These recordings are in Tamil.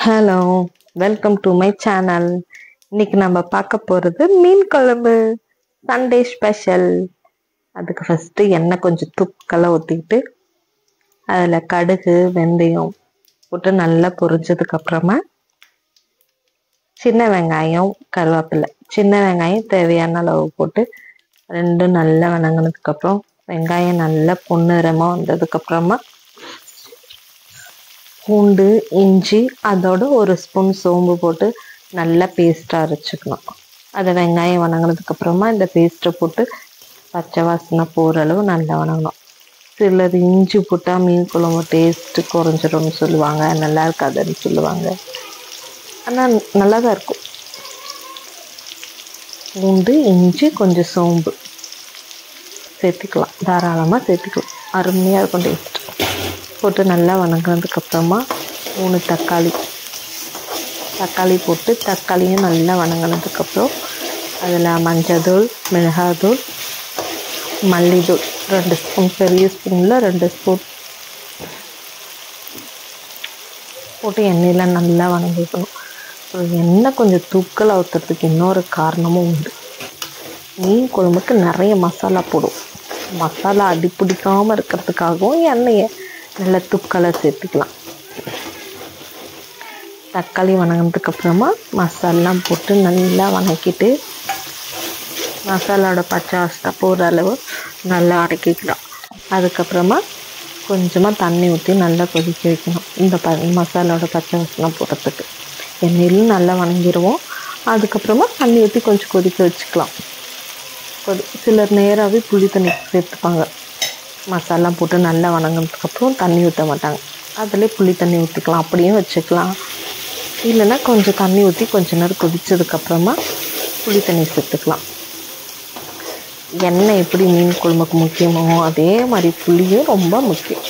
Hello, welcome to my channel. இன்னைக்கு நம்ம பார்க்க போகிறது மீன் குழம்பு சண்டே ஸ்பெஷல். அதுக்கு ஃபஸ்ட்டு எண்ணெய் கொஞ்சம் தூக்கலாக ஊற்றிக்கிட்டு அதில் கடுகு வெந்தயம் போட்டு நல்லா பொரிஞ்சதுக்கு அப்புறமா சின்ன வெங்காயம் கருவேப்பிலை, சின்ன வெங்காயம் தேவையான அளவு போட்டு ரெண்டும் நல்லா வணங்கினதுக்கப்புறம் வெங்காயம் நல்லா பொன்னிறமாக வந்ததுக்கப்புறமா பூண்டு இஞ்சி அதோட ஒரு ஸ்பூன் சோம்பு போட்டு நல்லா பேஸ்ட்டாக அரைச்சிக்கணும். அதை வெங்காயம் வணங்கினதுக்கு அப்புறமா இந்த பேஸ்ட்டை போட்டு பச்சை வாசனை போகிற அளவு நல்லா வணங்கணும். சிலர் இஞ்சி போட்டால் மீன் குழம்பு டேஸ்ட்டு குறைஞ்சிரும்னு சொல்லுவாங்க, நல்லா இருக்காதுன்னு சொல்லுவாங்க. ஆனால் நல்லா தான் இருக்கும். பூண்டு இஞ்சி கொஞ்சம் சோம்பு சேர்த்துக்கலாம், தாராளமாக சேர்த்துக்கலாம், அருமையாக இருக்கும் டேஸ்ட். போட்டு நல்லா வணங்கினதுக்கப்புறமா 3 தக்காளி போட்டு தக்காளியும் நல்லா வணங்கினதுக்கப்புறம் அதில் மஞ்சள், மிளகாய்த்தூள், மல்லித்தூள் 2 ஸ்பூன், பெரிய ஸ்பூனில் 2 ஸ்பூன் போட்டு எண்ணெயில் நல்லா வணங்கிக்கணும். எண்ணெய் கொஞ்சம் தூக்கலாக ஊற்றுறதுக்கு இன்னொரு காரணமும் உண்டு. மீன் குழம்புக்கு நிறைய மசாலா போடும். மசாலா அடிப்பிடிக்காமல் இருக்கிறதுக்காகவும் எண்ணெயை நல்லா தூக்கலாக சேர்த்துக்கலாம். தக்காளி வணங்கினதுக்கப்புறமா மசாலாம் போட்டு நல்லா வணக்கிட்டு மசாலாவோட பச்சை வாசனை போகிற அளவு நல்லா அடக்கிக்கலாம். அதுக்கப்புறமா கொஞ்சமாக தண்ணி ஊற்றி நல்லா கொதிக்க வைக்கணும். இந்த மசாலாவோட பச்சை வாசனை போடுறதுக்கு எண்ணெயிலும் நல்லா வணங்கிடுவோம். அதுக்கப்புறமா தண்ணி ஊற்றி கொஞ்சம் கொதிக்க வச்சுக்கலாம். சிலர் நேராகவே புளி தண்ணி சேர்த்துப்பாங்க. மசாலா போட்டு நல்லா வணங்கினதுக்கப்புறம் தண்ணி ஊற்ற மாட்டாங்க, அதிலே புளி தண்ணி ஊற்றிக்கலாம், அப்படியும் வச்சுக்கலாம். இல்லைன்னா கொஞ்சம் தண்ணி ஊற்றி கொஞ்ச நேரம் கொதித்ததுக்கப்புறமா புளி தண்ணி சேர்த்துக்கலாம். எண்ணெய் எப்படி மீன் குழம்புக்கு முக்கியமோ அதே மாதிரி புளியும் ரொம்ப முக்கியம்.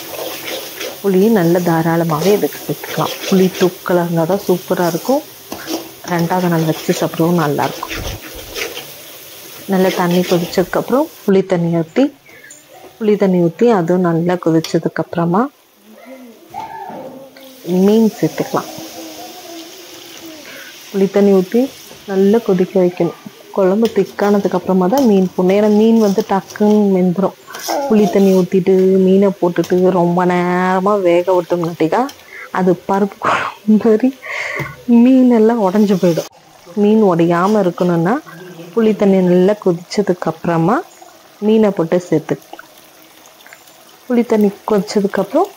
புளியும் நல்ல தாராளமாகவே இதுக்கு சேர்த்துக்கலாம். புளி தூக்கலாக இருந்தால் தான் சூப்பராக இருக்கும். 2வது நாள் வச்சு சாப்பிடவும் நல்லாயிருக்கும். நல்லா தண்ணி கொதித்ததுக்கப்புறம் புளி தண்ணி ஊற்றி அதுவும் நல்லா கொதிச்சதுக்கப்புறமா மீன் சேர்த்துக்கலாம். புளி தண்ணி ஊற்றி நல்லா கொதிக்க வைக்கணும். குழம்பு திக்கானதுக்கப்புறமா தான் மீன் போடணும். ஏன்னா மீன் டக்குன்னு வெந்துடும். புளி தண்ணி ஊற்றிட்டு மீனை போட்டுட்டு ரொம்ப நேரமாக வேக விட்டோம்னாட்டிக்கா அது பருப்பு குழம்பு மாதிரி மீனெல்லாம் உடஞ்சி போயிடும். மீன் உடையாமல் இருக்கணும்னா புளி தண்ணி நல்லா கொதிச்சதுக்கப்புறமா மீனை போட்டு சேர்த்துக்கலாம். புளி தண்ணி கொதிச்சதுக்கப்புறம்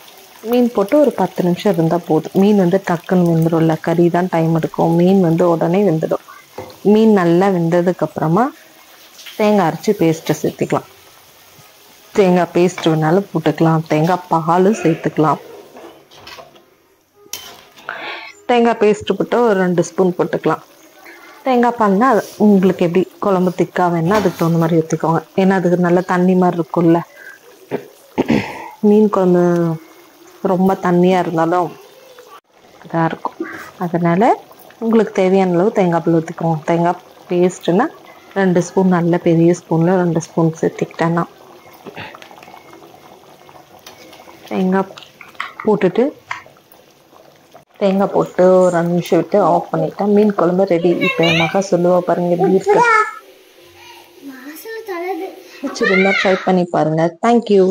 மீன் போட்டு ஒரு 10 நிமிஷம் இருந்தால் போதும். மீன் டக்குன்னு வெந்துடும்ல, கறி தான் டைம் எடுக்கும். மீன் உடனே வெந்துடும். மீன் நல்லா வெந்ததுக்கப்புறமா தேங்காய் அரைச்சி பேஸ்ட்டை சேர்த்துக்கலாம். தேங்காய் பேஸ்ட் வேணாலும் போட்டுக்கலாம், தேங்காய் பாலும் சேர்த்துக்கலாம். தேங்காய் பேஸ்ட்டு போட்டு ஒரு 2 ஸ்பூன் போட்டுக்கலாம். தேங்காய் பால்னா உங்களுக்கு எப்படி குழம்பு திக்கா வேணா அதுக்கு தகுந்த மாதிரி ஊற்றிக்கோங்க. ஏன்னா அதுக்கு நல்லா தண்ணி மாதிரி இருக்கும்ல. மீன் குழம்பு ரொம்ப தண்ணியாக இருந்தாலும் இதாக இருக்கும். அதனால் உங்களுக்கு தேவையான அளவு தேங்காய் பால் ஊற்றிக்கோங்க. தேங்காய் பேஸ்ட்டுன்னா 2 ஸ்பூன், நல்ல பெரிய ஸ்பூனில் 2 ஸ்பூன் சேர்த்துக்கிட்டேன்னா தேங்காய் போட்டு ஒரு 2 நிமிஷம் விட்டு ஆஃப் பண்ணிட்டா மீன் குழம்பு ரெடி. இப்போ மகா சொல்லுவா பாருங்க எப்படி இருக்கு. ட்ரை பண்ணி பாருங்க. தேங்க்யூ.